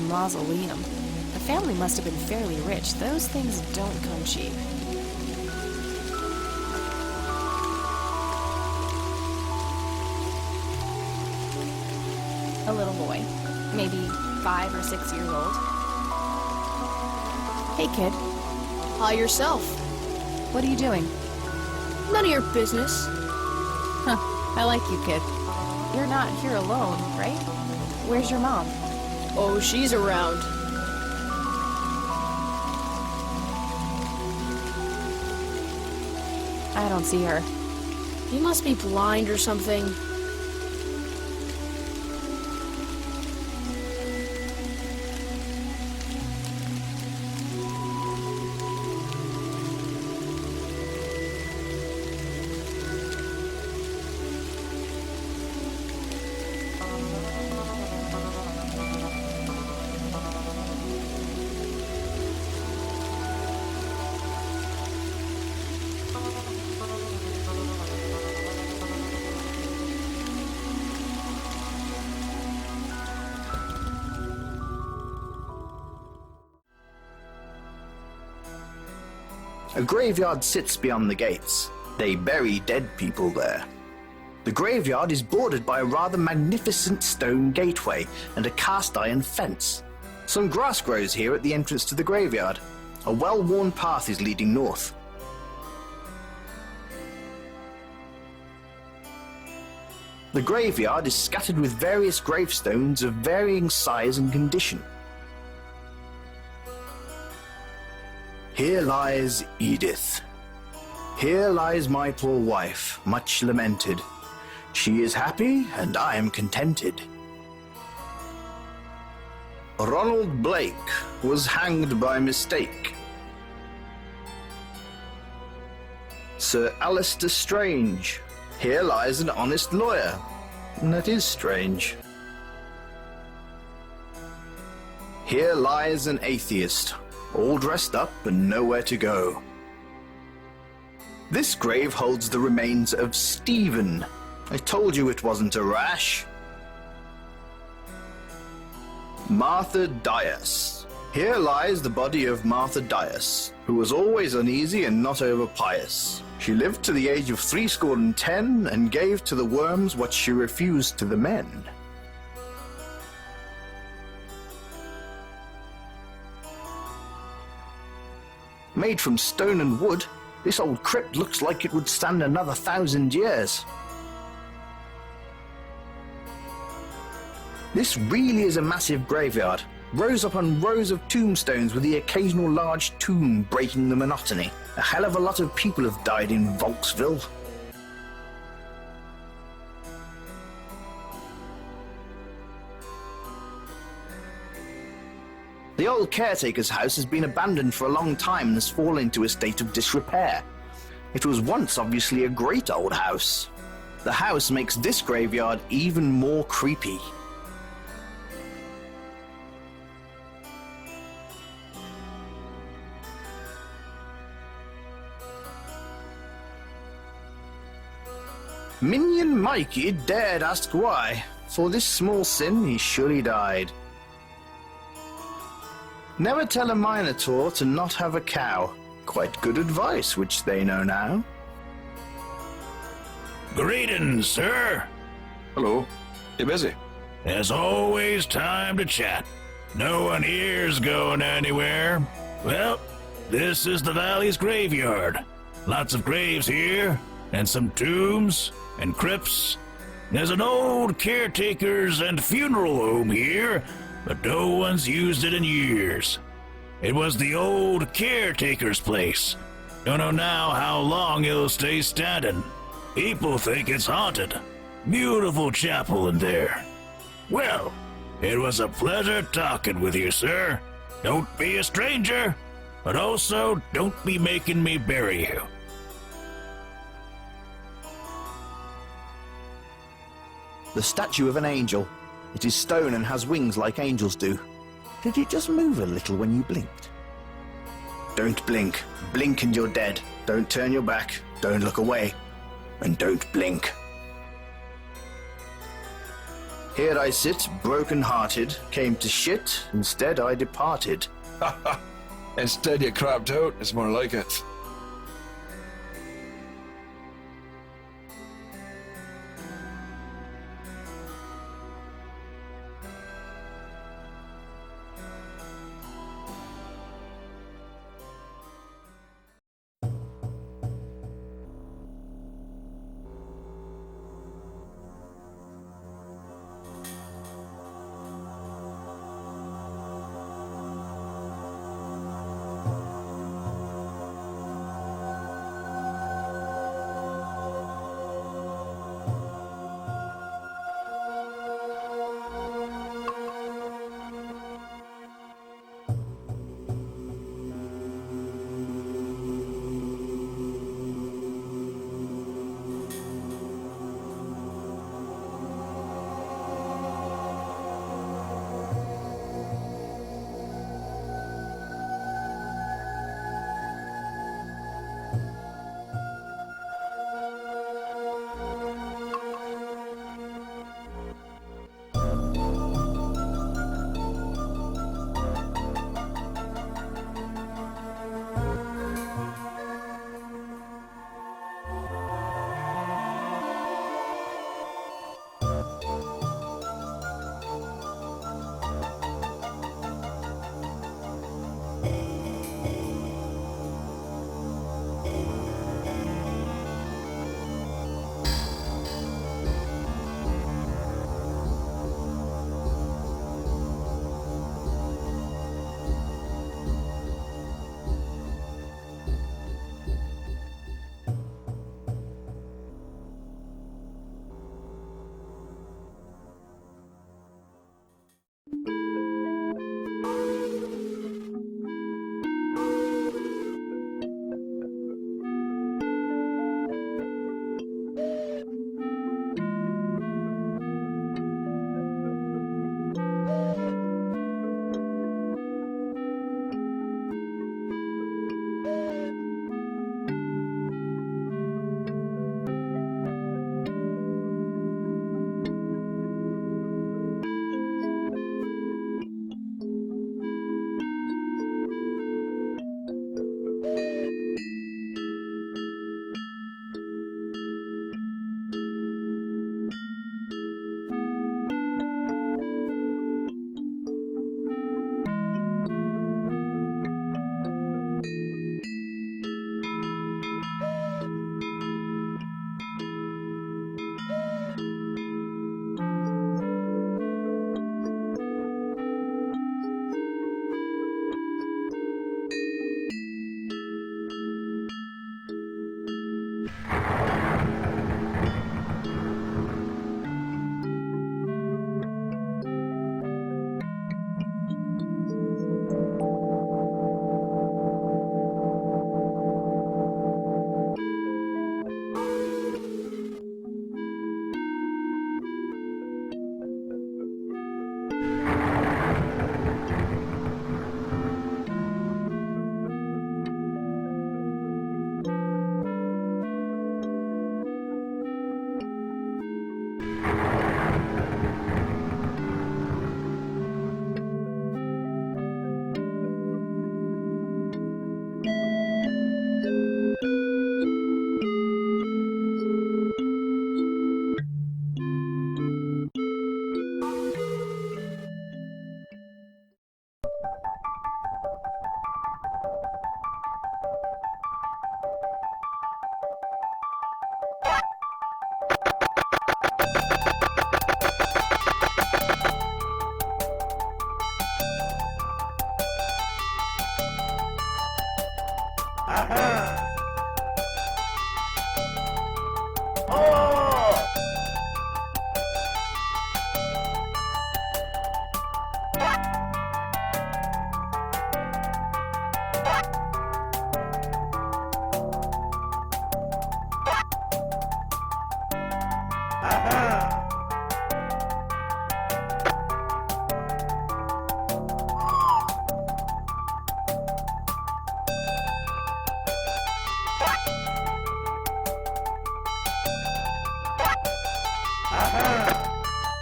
mausoleum. The family must have been fairly rich. Those things don't come cheap. A little boy, maybe 5 or 6 years old. Hey, kid. Hi, yourself. What are you doing? None of your business. Huh, I like you, kid. You're not here alone, right? Where's your mom? Oh, she's around. I don't see her. You must be blind or something. A graveyard sits beyond the gates. They bury dead people there. The graveyard is bordered by a rather magnificent stone gateway and a cast-iron fence. Some grass grows here at the entrance to the graveyard. A well-worn path is leading north. The graveyard is scattered with various gravestones of varying size and condition. Here lies Edith. Here lies my poor wife, much lamented. She is happy, and I am contented. Ronald Blake was hanged by mistake. Sir Alistair Strange. Here lies an honest lawyer. That is strange. Here lies an atheist, all dressed up and nowhere to go. This grave holds the remains of Stephen. I told you it wasn't a rash. Martha Dias. Here lies the body of Martha Dias, who was always uneasy and not over pious. She lived to the age of 70 and gave to the worms what she refused to the men. Made from stone and wood, this old crypt looks like it would stand another 1,000 years. This really is a massive graveyard, rows upon rows of tombstones with the occasional large tomb breaking the monotony. A hell of a lot of people have died in Volksville. The old caretaker's house has been abandoned for a long time and has fallen into a state of disrepair. It was once obviously a great old house. The house makes this graveyard even more creepy. Minion Mikey dared ask why. For this small sin he surely died. Never tell a Minotaur to not have a cow. Quite good advice, which they know now. Greetings, sir. Hello. You busy? There's always time to chat. No one here's going anywhere. Well, this is the valley's graveyard. Lots of graves here, and some tombs and crypts. There's an old caretaker's and funeral home here, but no one's used it in years. It was the old caretaker's place. Don't know now how long it'll stay standing. People think it's haunted. Beautiful chapel in there. Well, it was a pleasure talking with you, sir. Don't be a stranger, but also don't be making me bury you. The statue of an angel. It is stone and has wings like angels do. Did it just move a little when you blinked? Don't blink. Blink and you're dead. Don't turn your back. Don't look away. And don't blink. Here I sit, broken-hearted, came to shit, instead I departed. Instead you crapped out, it's more like it.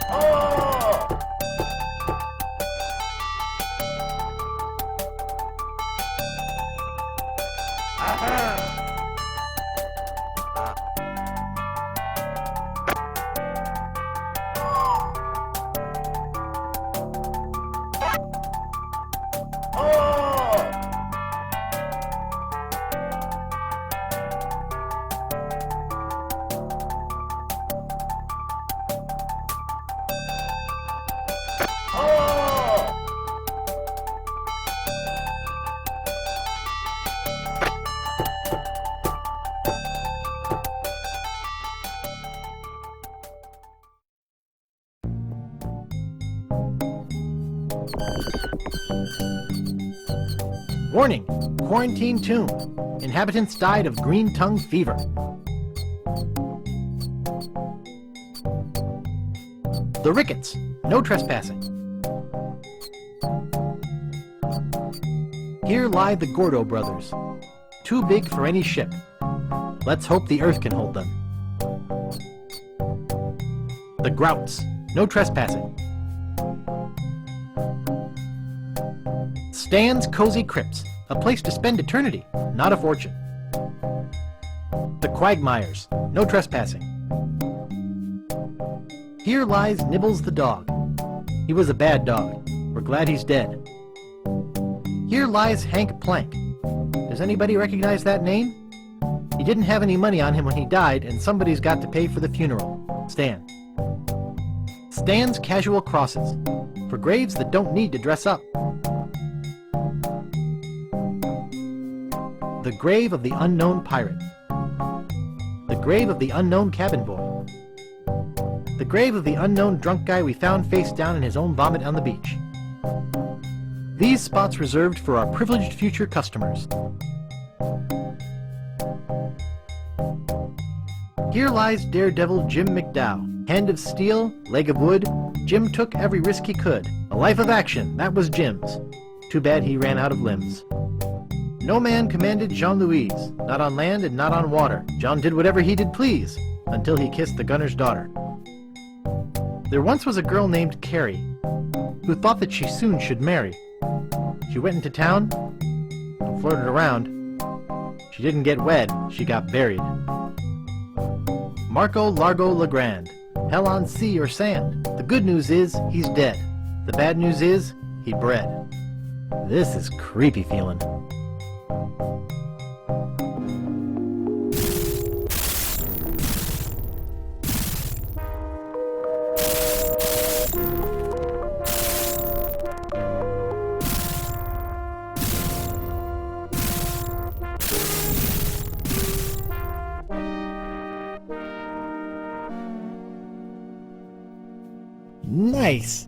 Oh! Warning! Quarantine tomb. Inhabitants died of green tongue fever. The Ricketts. No trespassing. Here lie the Gordo brothers. Too big for any ship. Let's hope the Earth can hold them. The Grouts. No trespassing. Stan's Cozy Crypts. A place to spend eternity, not a fortune. The Quagmires. No trespassing. Here lies Nibbles the dog. He was a bad dog. We're glad he's dead. Here lies Hank Plank. Does anybody recognize that name? He didn't have any money on him when he died, and somebody's got to pay for the funeral. Stan. Stan's Casual Crosses. For graves that don't need to dress up. The Grave of the Unknown Pirate. The Grave of the Unknown Cabin Boy. The grave of the unknown drunk guy we found face down in his own vomit on the beach. These spots reserved for our privileged future customers. Here lies Daredevil Jim McDowell. Hand of steel, leg of wood. Jim took every risk he could. A life of action, that was Jim's. Too bad he ran out of limbs. No man commanded Jean-Louise, not on land and not on water. John did whatever he did please, until he kissed the gunner's daughter. There once was a girl named Carrie, who thought that she soon should marry. She went into town and flirted around. She didn't get wed, she got buried. Marco Largo Legrand, hell on sea or sand. The good news is, he's dead. The bad news is, he bred. This is creepy feeling. Nice!